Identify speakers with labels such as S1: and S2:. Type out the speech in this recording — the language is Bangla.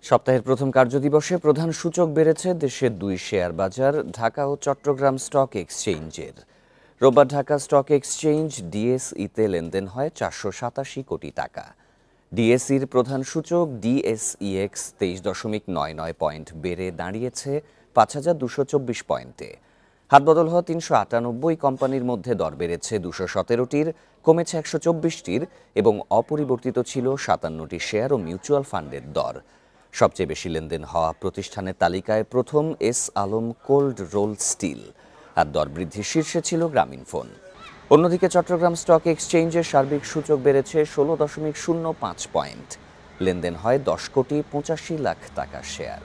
S1: সপ্তাহের প্রথম কার্যদিবসে প্রধান সূচক বেড়েছে দেশের দুই শেয়ার বাজার ঢাকা ও চট্টগ্রাম স্টক এক্সচেঞ্জের। রোববার ঢাকা স্টক এক্সচেঞ্জ ডিএসইতে লেনদেন হয় 487 কোটি টাকা। ডিএসইর প্রধান সূচক ডিএসইএক্স 23.99 পয়েন্ট বেড়ে দাঁড়িয়েছে 5224 পয়েন্টে। হাতবদল হওয়া 398 কোম্পানির মধ্যে দর বেড়েছে 217টির, কমেছে 124টির এবং অপরিবর্তিত ছিল 57টি শেয়ার ও মিউচুয়াল ফান্ডের দর। সবচেয়ে বেশি লেনদেন হওয়া প্রতিষ্ঠানের তালিকায় প্রথম S Alam cold roll steel, আর দর বৃদ্ধির শীর্ষে ছিল গ্রামীণফোন। অন্যদিকে চট্টগ্রাম স্টক এক্সচেঞ্জের সার্বিক সূচক বেড়েছে 16.05 পয়েন্ট। লেনদেন হয় 10 কোটি 85 লাখ টাকার শেয়ার।